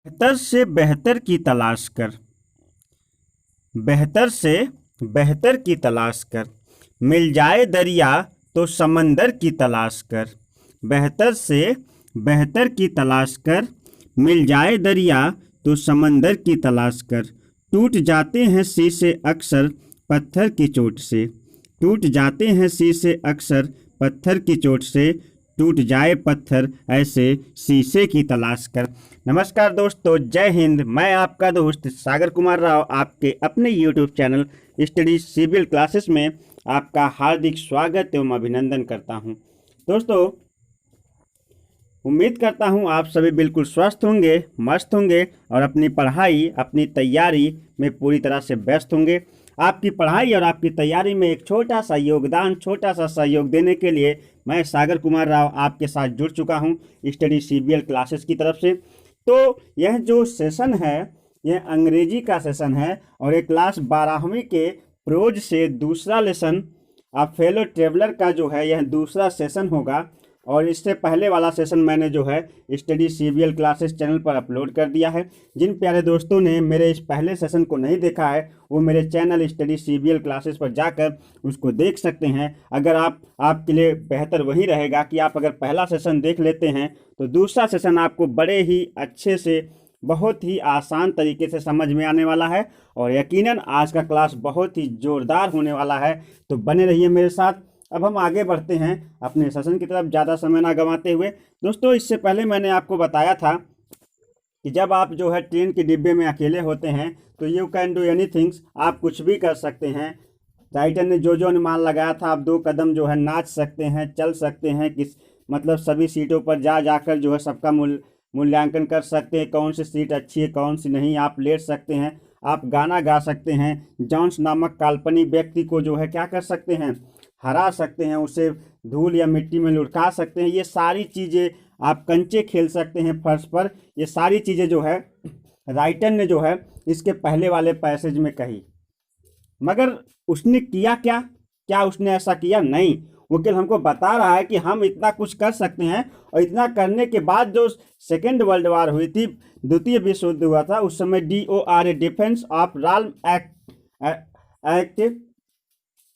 बेहतर से बेहतर की तलाश कर। बेहतर से बेहतर की तलाश कर। मिल जाए दरिया तो समंदर की तलाश कर। बेहतर से बेहतर की तलाश कर। मिल जाए दरिया तो समंदर की तलाश कर। टूट जाते हैं शीशे अक्सर पत्थर की चोट से। टूट जाते हैं शीशे अक्सर पत्थर की चोट से। टूट जाए पत्थर ऐसे शीशे की तलाश कर। नमस्कार दोस्तों, जय हिंद। मैं आपका दोस्त सागर कुमार राव आपके अपने YouTube channel study CBL classes में आपका हार्दिक स्वागत एवं अभिनंदन करता हूं। दोस्तों, उम्मीद करता हूं आप सभी बिल्कुल स्वस्थ होंगे, मस्त होंगे और अपनी पढ़ाई, अपनी तैयारी में पूरी तरह से व्यस्त होंगे। आपकी पढ़ाई और आपकी तैयारी में एक छोटा सा योगदान, छोटा सा सहयोग देने के लिए मैं सागर कुमार राव आपके साथ जुड़ चुका हूं स्टडी सीबीएल क्लासेस की तरफ से। तो यह जो सेशन है, यह अंग्रेजी का सेशन है और ये क्लास 12वीं के प्रोज से दूसरा लेसन, आप फेलो ट्रेवलर का जो है यह दूसरा सेशन होगा। और इससे पहले वाला सेशन मैंने जो है स्टडी सीबीएल क्लासेस चैनल पर अपलोड कर दिया है। जिन प्यारे दोस्तों ने मेरे इस पहले सेशन को नहीं देखा है वो मेरे चैनल स्टडी सीबीएल क्लासेस पर जाकर उसको देख सकते हैं। अगर आपके लिए बेहतर वही रहेगा कि आप अगर पहला सेशन देख लेते हैं तो दूसरा सेशन आपको बड़े ही अच्छे से, बहुत ही आसान तरीके से समझ में आने वाला है और यकीनन आज का क्लास बहुत ही ज़ोरदार होने वाला है। तो बने रहिए मेरे साथ। अब हम आगे बढ़ते हैं अपने सेशन की तरफ, ज़्यादा समय ना गंवाते हुए। दोस्तों, इससे पहले मैंने आपको बताया था कि जब आप जो है ट्रेन के डिब्बे में अकेले होते हैं तो you can do any things, आप कुछ भी कर सकते हैं। टाइटन ने जो अनुमान लगाया था, आप 2 कदम जो है नाच सकते हैं, चल सकते हैं, किस मतलब सभी सीटों पर जाकर जो है सबका मूल्यांकन कर सकते हैं, कौन सी सीट अच्छी है कौन सी नहीं। आप लेट सकते हैं, आप गाना गा सकते हैं, जॉन्स नामक काल्पनिक व्यक्ति को जो है क्या कर सकते हैं, हरा सकते हैं, उसे धूल या मिट्टी में लुढ़का सकते हैं। ये सारी चीज़ें, आप कंचे खेल सकते हैं फर्श पर। ये सारी चीज़ें जो है राइटर ने जो है इसके पहले वाले पैसेज में कही, मगर उसने किया क्या? क्या उसने ऐसा किया? नहीं। वो केवल हमको बता रहा है कि हम इतना कुछ कर सकते हैं। और इतना करने के बाद जो सेकेंड वर्ल्ड वार हुई थी, द्वितीय विश्व युद्ध हुआ था, उस समय DORA डिफेंस ऑफ राल्म एक्ट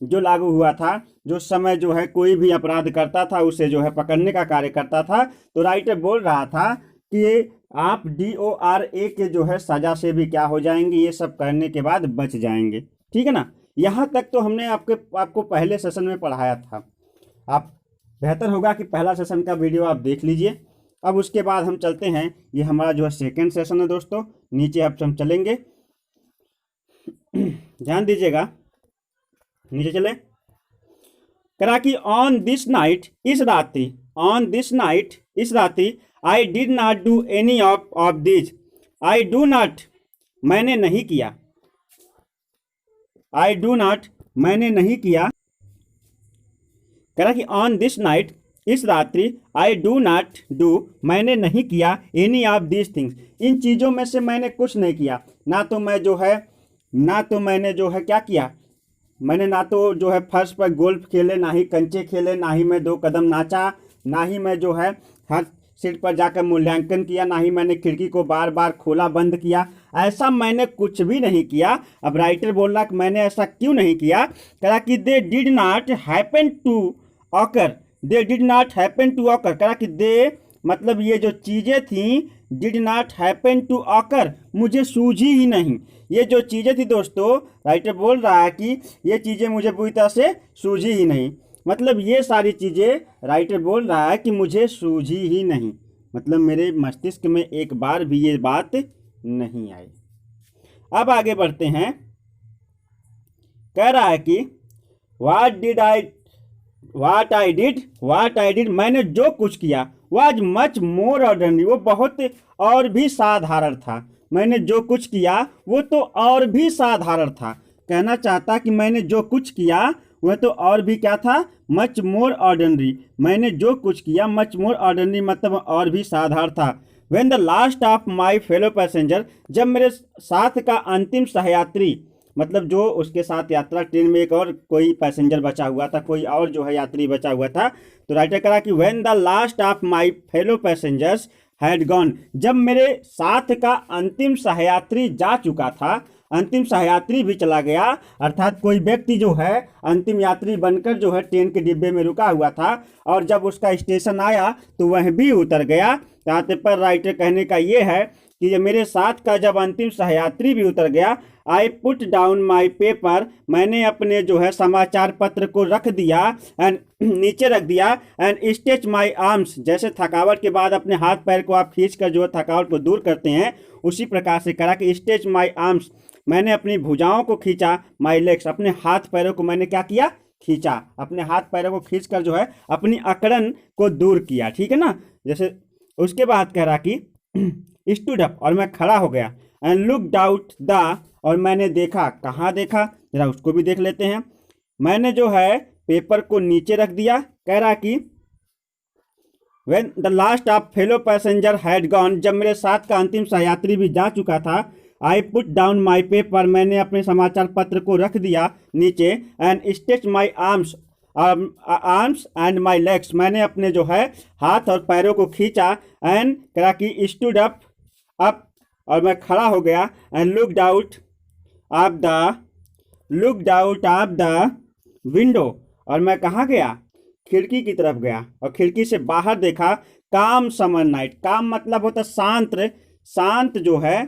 जो लागू हुआ था, जो समय जो है कोई भी अपराध करता था उसे जो है पकड़ने का कार्य करता था। तो राइटर बोल रहा था कि आप DORA के जो है सजा से भी क्या हो जाएंगे, ये सब करने के बाद बच जाएंगे। ठीक है ना? यहाँ तक तो हमने आपको पहले सेशन में पढ़ाया था। आप बेहतर होगा कि पहला सेशन का वीडियो आप देख लीजिए। अब उसके बाद हम चलते हैं, ये हमारा जो है सेकेंड सेशन है दोस्तों। नीचे अब हम चलेंगे, ध्यान दीजिएगा, नीचे चले। करा कि ऑन दिस नाइट, इस रात्रि, ऑन दिस नाइट, इस रात्रि, I did not do any of this. I do not, मैंने नहीं किया। आई डू नॉट, मैंने नहीं किया। करा कि ऑन दिस नाइट, इस रात्रि, आई डू नॉट डू, मैंने नहीं किया, एनी ऑफ दिस थिंग्स, इन चीज़ों में से मैंने कुछ नहीं किया। ना तो मैंने जो है क्या किया, मैंने ना तो जो है फर्श पर गोल्फ खेले, ना ही कंचे खेले, ना ही मैं 2 कदम नाचा, ना ही मैं जो है हर सीट पर जाकर मूल्यांकन किया, ना ही मैंने खिड़की को बार बार खोला बंद किया। ऐसा मैंने कुछ भी नहीं किया। अब राइटर बोल रहा कि मैंने ऐसा क्यों नहीं किया। कहा कि they did not happen to occur, they did not happen to occur. कहा कि दे मतलब ये जो चीज़ें थी, did not happen to occur, मुझे सूझी ही नहीं। ये जो चीज़ें थी दोस्तों, राइटर बोल रहा है कि ये चीज़ें मुझे पूरी तरह से सूझी ही नहीं। मतलब ये सारी चीज़ें राइटर बोल रहा है कि मुझे सूझी ही नहीं, मतलब मेरे मस्तिष्क में एक बार भी ये बात नहीं आई। अब आगे बढ़ते हैं। कह रहा है कि व्हाट आई डिड, मैंने जो कुछ किया, वाज मच मोर ऑर्डिनरी, वो बहुत और भी साधारण था। मैंने जो कुछ किया वो तो और भी साधारण था। कहना चाहता कि मैंने जो कुछ किया वह तो और भी क्या था, मच मोर ऑर्डिनरी। मैंने जो कुछ किया मच मोर ऑर्डिनरी मतलब और भी साधारण था। When the last of my fellow passenger, जब मेरे साथ का अंतिम सहयात्री, मतलब जो उसके साथ यात्रा, ट्रेन में एक और कोई पैसेंजर बचा हुआ था, कोई और जो है यात्री बचा हुआ था। तो राइटर कहा कि when the last of my fellow passengers had gone, जब मेरे साथ का अंतिम सहयात्री जा चुका था, अंतिम सहयात्री भी चला गया, अर्थात कोई व्यक्ति जो है अंतिम यात्री बनकर जो है ट्रेन के डिब्बे में रुका हुआ था और जब उसका स्टेशन आया तो वह भी उतर गया। यहाँ पर राइटर कहने का ये है कि ये मेरे साथ का जब अंतिम सहयात्री भी उतर गया, I put down my paper, मैंने अपने जो है समाचार पत्र को रख दिया एंड नीचे रख दिया, एंड स्ट्रेच माई आर्म्स, जैसे थकावट के बाद अपने हाथ पैर को आप खींच कर जो है थकावट को दूर करते हैं, उसी प्रकार से करा कि स्ट्रेच माई आर्म्स, मैंने अपनी भुजाओं को खींचा, माई लेग्स, अपने हाथ पैरों को मैंने क्या किया, खींचा, अपने हाथ पैरों को खींच कर जो है अपनी अकड़न को दूर किया, ठीक है ना। जैसे उसके बाद कह रहा कि स्टूड अप, और मैं खड़ा हो गया, एंड लुक्ड आउट द, और मैंने देखा, कहाँ देखा, जरा उसको भी देख लेते हैं। मैंने जो है पेपर को नीचे रख दिया, कह रहा कि when the last of fellow passenger had gone, जब मेरे साथ का अंतिम सहयात्री भी जा चुका था, I put down my paper, मैंने अपने समाचार पत्र को रख दिया नीचे, and stretch my arms, arms and my legs, मैंने अपने जो है हाथ और पैरों को खींचा, एंड करा कि स्टूड अप, और मैं खड़ा हो गया, and looked out of the window, और मैं कहाँ गया, खिड़की की तरफ गया और खिड़की से बाहर देखा, काम समर नाइट, काम मतलब होता शांत, शांत जो है,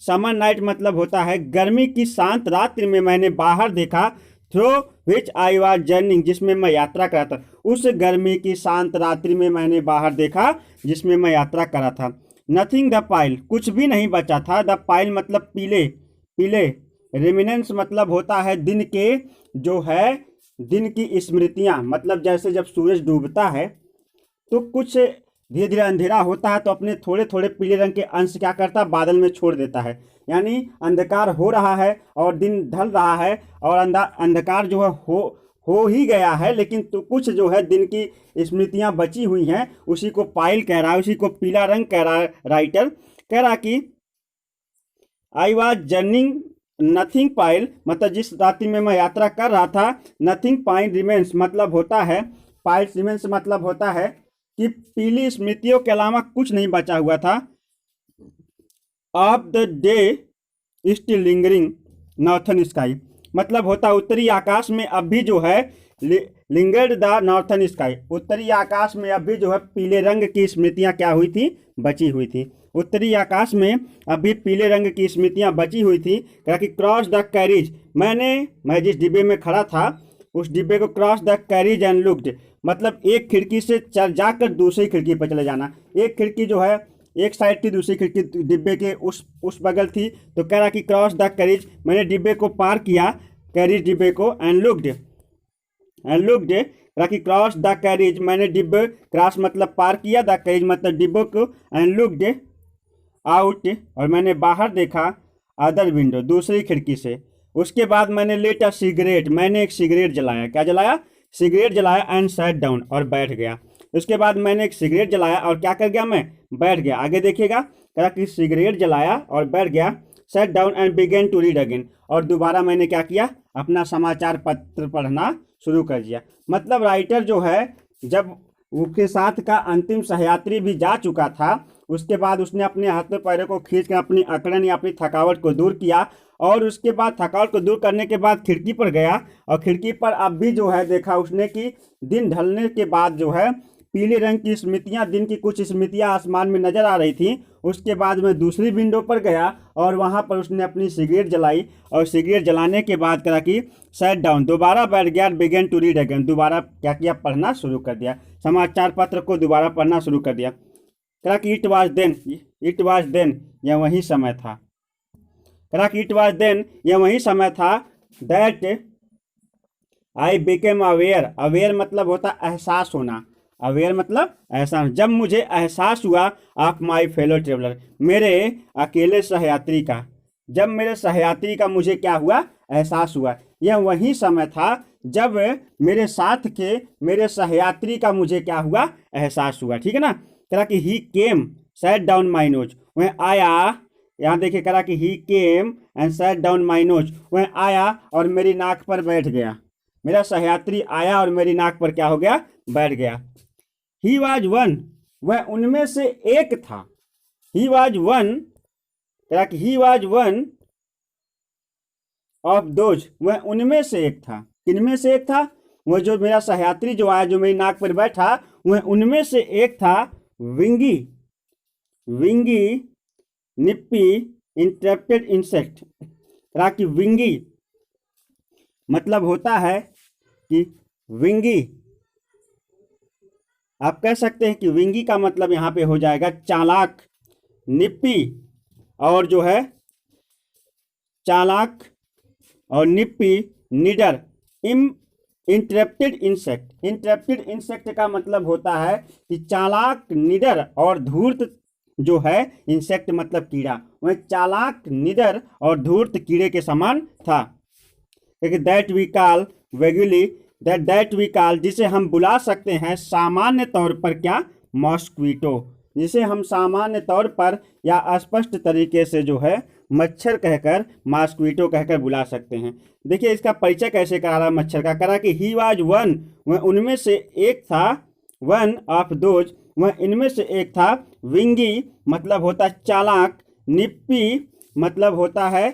समर नाइट मतलब होता है गर्मी की शांत रात्रि में मैंने बाहर देखा, through which I was journeying, जिसमें मैं यात्रा करा था, उस गर्मी की शांत रात्रि में मैंने बाहर देखा जिसमें मैं यात्रा करा था। नथिंग द पाइल, कुछ भी नहीं बचा था, द पाइल मतलब पीले, पीले, रेमिनेंस मतलब होता है दिन के जो है दिन की स्मृतियाँ, मतलब जैसे जब सूरज डूबता है तो कुछ धीरे धीरे अंधेरा होता है तो अपने थोड़े थोड़े पीले रंग के अंश क्या करता है, बादल में छोड़ देता है, यानी अंधकार हो रहा है और दिन ढल रहा है और अंधकार जो है हो ही गया है, लेकिन तो कुछ जो है दिन की स्मृतियां बची हुई हैं, उसी को पाइल कह रहा है, उसी को पीला रंग कह रहा है राइटर। कह रहा कि I was journeying nothing pile, मतलब जिस रात्रि में मैं यात्रा कर रहा था, नथिंग पाइल रिमेंस मतलब होता है, पाइल रिमेंस मतलब होता है कि पीली स्मृतियों के अलावा कुछ नहीं बचा हुआ था, of the day still lingering northern sky, मतलब होता उत्तरी आकाश में अब भी जो है लिंगर्ड द नॉर्थन स्काई, उत्तरी आकाश में अब भी जो है पीले रंग की स्मृतियां क्या हुई थी, बची हुई थी, उत्तरी आकाश में अभी पीले रंग की स्मृतियां बची हुई थी। कहा कि क्रॉस द कैरिज, मैं जिस डिब्बे में खड़ा था उस डिब्बे को cross the carriage and looked, मतलब एक खिड़की से चल जाकर दूसरी खिड़की पर चले जाना, एक खिड़की जो है एक साइड थी, दूसरी खिड़की डिब्बे के उस बगल थी, तो कह रहा कि क्रॉस द कैरिज, मैंने डिब्बे को पार किया, कैरिज डिब्बे को, एंड लुक्ड कहा कि क्रॉस द कैरिज, मैंने डिब्बे, क्रॉस मतलब पार किया, द कैरिज मतलब डिब्बे को, एंड लुक्ड आउट, और मैंने बाहर देखा, अदर विंडो दूसरी खिड़की से। उसके बाद मैंने लेट अ सिगरेट, मैंने एक सिगरेट जलाया, क्या जलाया, सिगरेट जलाया, एंड सैट डाउन, और बैठ गया। उसके बाद मैंने एक सिगरेट जलाया और क्या कर गया, मैं बैठ गया। आगे देखिएगा, कहा कि सिगरेट जलाया और बैठ गया, sat down and began to read again, और दोबारा मैंने क्या किया, अपना समाचार पत्र पढ़ना शुरू कर दिया। मतलब राइटर जो है जब उसके साथ का अंतिम सहयात्री भी जा चुका था, उसके बाद उसने अपने हाथों पैरों को खींच कर अपनी अकड़न या अपनी थकावट को दूर किया, और उसके बाद थकावट को दूर करने के बाद खिड़की पर गया, और खिड़की पर अब भी जो है देखा उसने कि दिन ढलने के बाद जो है पीले रंग की स्मृतियां, दिन की कुछ स्मृतियां आसमान में नजर आ रही थी। उसके बाद मैं दूसरी विंडो पर गया और वहां पर उसने अपनी सिगरेट जलाई, और सिगरेट जलाने के बाद करा कि सैट डाउन, दोबारा बैठ गया, बिगेन टू रीड अगेन, दोबारा क्या किया, पढ़ना शुरू कर दिया, समाचार पत्र को दोबारा पढ़ना शुरू कर दिया। करा कि इट वाज देन, यह वही समय था, करा कि इट वाज देन, यह वही समय था, that I became aware, aware मतलब होता एहसास होना, अवेयर मतलब एहसास, जब मुझे एहसास हुआ ऑफ माई फेलो ट्रेवलर, मेरे अकेले सहयात्री का, जब मेरे सहयात्री का मुझे क्या हुआ, एहसास हुआ। यह वही समय था जब मेरे साथ के मेरे सहयात्री का मुझे क्या हुआ, एहसास हुआ, ठीक है ना। करा कि he came sat down my nose, वह आया, यहाँ देखिए, करा कि he came and sat down my nose, वह आया और मेरी नाक पर बैठ गया, मेरा सहयात्री आया और मेरी नाक पर क्या हो गया, बैठ गया। ही वॉज वन वह उनमें से एक था। He was one, he was one of those, वह उनमें से एक था। किनमें से एक था? वह जो मेरा सहयात्री जो आया, जो मेरी नाक पर बैठा, वह उनमें से एक था। विंगी, विंगी निप्पी इंटरप्टेड इंसेक्ट। कि विंगी मतलब होता है कि विंगी, आप कह सकते हैं कि विंगी का मतलब यहां पे हो जाएगा चालाक। निप्पी और जो है चालाक और निप्पी निडर। इंटरप्टेड इंसेक्ट, इंटरप्टेड इंसेक्ट का मतलब होता है कि चालाक, निडर और धूर्त जो है, इंसेक्ट मतलब कीड़ा, वह चालाक, निडर और धूर्त कीड़े के समान था। That we call vaguely, that we call, जिसे हम बुला सकते हैं सामान्य तौर पर क्या? मॉस्क्वीटो, जिसे हम सामान्य तौर पर या स्पष्ट तरीके से जो है मच्छर कहकर, मॉस्क्वीटो कहकर बुला सकते हैं। देखिए इसका परिचय कैसे करा रहा मच्छर का, करा कि ही वाज वन, वह उनमें से एक था। वन ऑफ दोज, वह इनमें से एक था। विंगी मतलब होता है चालाक। निप्पी मतलब होता है,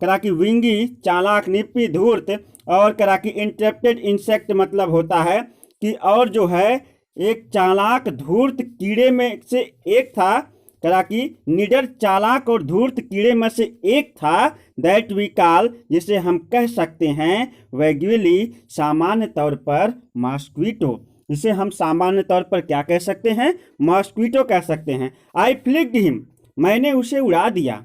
करा कि विंगी चालाक, निप्पी धूर्त, और करा कि इंटरप्टेड इंसेक्ट मतलब होता है कि और जो है एक चालाक धूर्त कीड़े में से एक था। करा कि निडर, चालाक और धूर्त कीड़े में से एक था। दैट वी कॉल, जिसे हम कह सकते हैं वैग्युअली सामान्य तौर पर मॉस्क्वीटो, जिसे हम सामान्य तौर पर क्या कह सकते हैं? मॉस्क्वीटो कह सकते हैं। आई फ्लिक्ड हिम, मैंने उसे उड़ा दिया।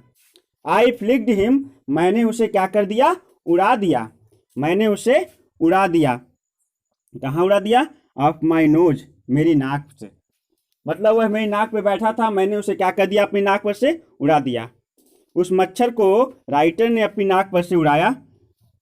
आई फ्लिक्ड हिम, मैंने उसे क्या कर दिया? उड़ा दिया। मैंने उसे उड़ा दिया। कहाँ उड़ा दिया? ऑफ माई नोज, मेरी नाक से। मतलब वह मेरी नाक पे बैठा था, मैंने उसे क्या कर दिया? अपनी नाक पर से उड़ा दिया। उस मच्छर को राइटर ने अपनी नाक पर से उड़ाया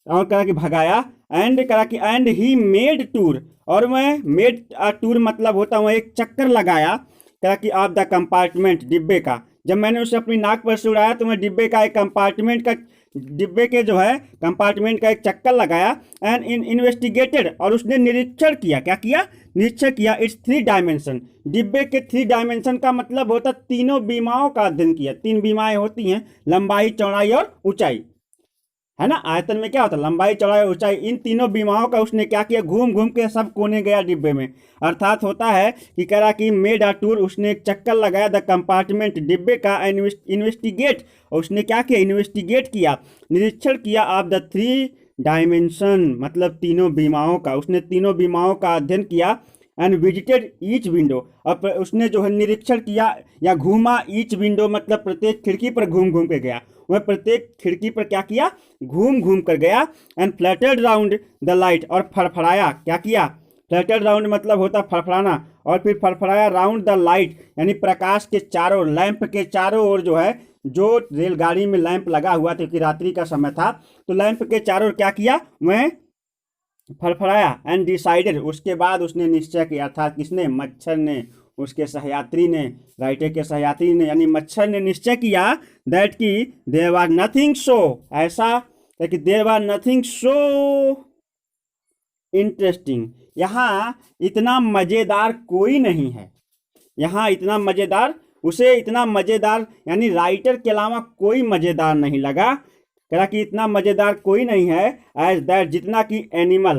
और कहा कि भगाया। एंड कहा कि एंड ही मेड टूर, और मैं मेड टूर मतलब होता है एक चक्कर लगाया। कहा कि ऑफ द कंपार्टमेंट, डिब्बे का। जब मैंने उसे अपनी नाक पर से उड़ाया तो मैं डिब्बे का एक कंपार्टमेंट का, डिब्बे के जो है कंपार्टमेंट का एक चक्कर लगाया। एंड इन्वेस्टिगेटेड, और उसने निरीक्षण किया। क्या किया? निरीक्षण किया। इट्स 3 डायमेंशन, डिब्बे के 3 डायमेंशन का मतलब होता तीनों बीमाओं का अध्ययन किया। 3 बीमाएं होती हैं, लंबाई, चौड़ाई और ऊंचाई, है ना। आयतन में क्या होता है? लंबाई, चौड़ाई, ऊंचाई। इन तीनों बीमाओं का उसने क्या किया? घूम घूम के सब कोने गया डिब्बे में। अर्थात होता है कि कह रहा कि मेड अ टूर, उसने एक चक्कर लगाया द कंपार्टमेंट, डिब्बे का। इन्वेस्टिगेट, उसने क्या किया? इन्वेस्टिगेट किया, निरीक्षण किया। ऑफ द 3 डायमेंशन मतलब तीनों बीमाओं का, उसने तीनों बीमाओं का अध्ययन किया। एंड विजिटेड ईच विंडो, अब उसने जो है निरीक्षण किया या घूमा। ईच विंडो मतलब प्रत्येक खिड़की पर घूम घूम के गया। वह प्रत्येक खिड़की पर क्या किया? घूम घूम कर गया। And fluttered round the light, और फड़फड़ाया। क्या किया? फ्लैटेड राउंड मतलब होता फड़फड़ाना, और फिर फड़फड़ाया राउंड द लाइट, यानी प्रकाश के चारों, लैंप के चारों ओर जो है, जो रेलगाड़ी में लैंप लगा हुआ था क्योंकि रात्रि का समय था, तो लैंप के चारों ओर क्या किया? वह फड़फड़ाया। एंड डिसाइडेड, उसके बाद उसने निश्चय किया। अर्थात किसने? मच्छर ने, उसके सहयात्री ने, राइटर के सहयात्री ने, यानी मच्छर ने निश्चय किया दैट कि देयर वाज नथिंग सो, ऐसा कि there was nothing so interesting, यहाँ इतना मज़ेदार कोई नहीं है। यहाँ इतना मज़ेदार, उसे इतना मज़ेदार, यानी राइटर के अलावा कोई मज़ेदार नहीं लगा। कहा कि इतना मज़ेदार कोई नहीं है एज दैट, जितना कि एनिमल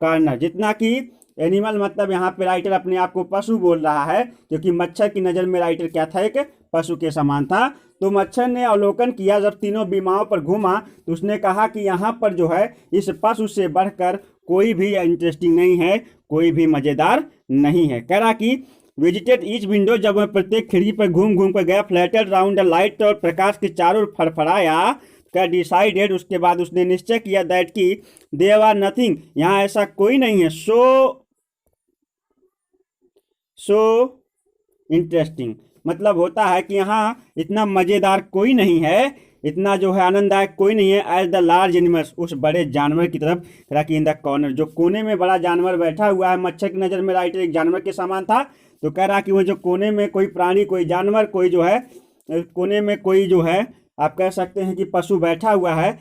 कार्नर, जितना कि एनिमल मतलब यहाँ पे राइटर अपने आप को पशु बोल रहा है, क्योंकि मच्छर की नज़र में राइटर क्या था? एक पशु के समान था। तो मच्छर ने अवलोकन किया, जब तीनों बीमाओं पर घूमा तो उसने कहा कि यहाँ पर जो है इस पशु से बढ़कर कोई भी इंटरेस्टिंग नहीं है, कोई भी मज़ेदार नहीं है। कह रहा कि विजिटेड ईच विंडो, जब वह प्रत्येक खिड़की पर घूम घूम कर गया। फ्लैटेड राउंड द लाइट, और प्रकाश के चारों ओर फड़फड़ाया। का डिसाइडेड, उसके बाद उसने निश्चय किया दैट कि देयर आर नथिंग, यहाँ ऐसा कोई नहीं है। सो इंटरेस्टिंग मतलब होता है कि यहाँ इतना मज़ेदार कोई नहीं है, इतना जो है आनंददायक कोई नहीं है। एज द लार्ज एनिमल्स, उस बड़े जानवर की तरफ। रखी इन द कॉर्नर, जो कोने में बड़ा जानवर बैठा हुआ है। मच्छर की नज़र में राइटर एक जानवर के समान था, तो कह रहा कि वो जो कोने में कोई प्राणी, कोई जानवर, कोई जो है कोने में कोई जो है, आप कह सकते हैं कि पशु बैठा हुआ है,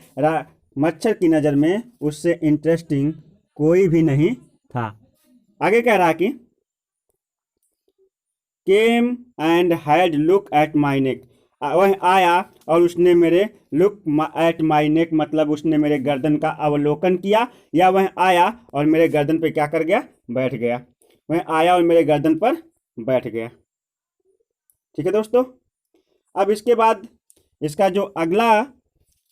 मच्छर की नज़र में उससे इंटरेस्टिंग कोई भी नहीं था। आगे कह रहा कि came and had look at my neck, वह आया और उसने मेरे लुक एट माई नेक मतलब उसने मेरे गर्दन का अवलोकन किया, या वह आया और मेरे गर्दन पे क्या कर गया, बैठ गया। वह आया और मेरे गर्दन पर बैठ गया। ठीक है दोस्तों। अब इसके बाद इसका जो अगला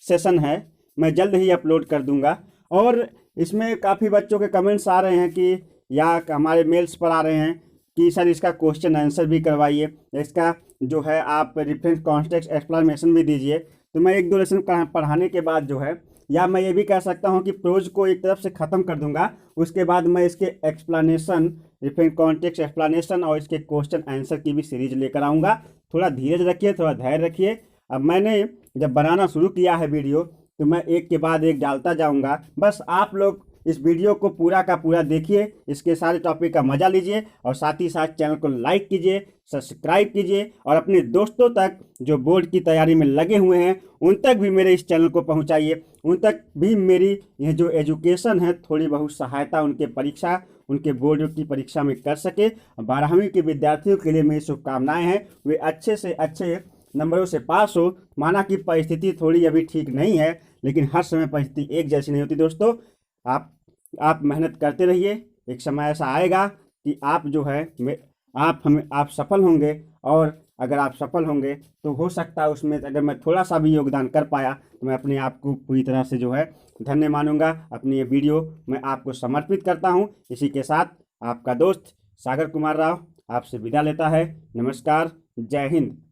सेशन है मैं जल्द ही अपलोड कर दूंगा, और इसमें काफ़ी बच्चों के कमेंट्स आ रहे हैं कि, या हमारे मेल्स पर आ रहे हैं कि सर इसका क्वेश्चन आंसर भी करवाइए, इसका जो है आप रेफरेंस कॉन्टेक्स्ट एक्सप्लेनेशन भी दीजिए। तो मैं एक दो लेसन पढ़ाने के बाद जो है, या मैं ये भी कह सकता हूँ कि प्रोज को एक तरफ से ख़त्म कर दूंगा, उसके बाद मैं इसके एक्सप्लेनेशन, रेफरेंस कॉन्टेक्स्ट एक्सप्लेनेशन और इसके क्वेश्चन आंसर की भी सीरीज लेकर आऊँगा। थोड़ा धीरज रखिए, थोड़ा धैर्य रखिए। अब मैंने जब बनाना शुरू किया है वीडियो, तो मैं एक के बाद एक डालता जाऊंगा। बस आप लोग इस वीडियो को पूरा का पूरा देखिए, इसके सारे टॉपिक का मजा लीजिए, और साथ ही साथ चैनल को लाइक कीजिए, सब्सक्राइब कीजिए, और अपने दोस्तों तक जो बोर्ड की तैयारी में लगे हुए हैं उन तक भी मेरे इस चैनल को पहुंचाइए। उन तक भी मेरी यह जो एजुकेशन है थोड़ी बहुत सहायता उनके बोर्ड की परीक्षा में कर सके। 12वीं के विद्यार्थियों के लिए मेरी शुभकामनाएं हैं, वे अच्छे से अच्छे नंबरों से पास हो। माना कि परिस्थिति थोड़ी अभी ठीक नहीं है, लेकिन हर समय परिस्थिति एक जैसी नहीं होती दोस्तों। आप मेहनत करते रहिए, एक समय ऐसा आएगा कि आप जो है आप सफल होंगे, और अगर आप सफल होंगे तो हो सकता है उसमें अगर मैं थोड़ा सा भी योगदान कर पाया तो मैं अपने आप को पूरी तरह से जो है धन्य मानूंगा। अपनी ये वीडियो मैं आपको समर्पित करता हूँ। इसी के साथ आपका दोस्त सागर कुमार राव आपसे विदा लेता है। नमस्कार, जय हिंद।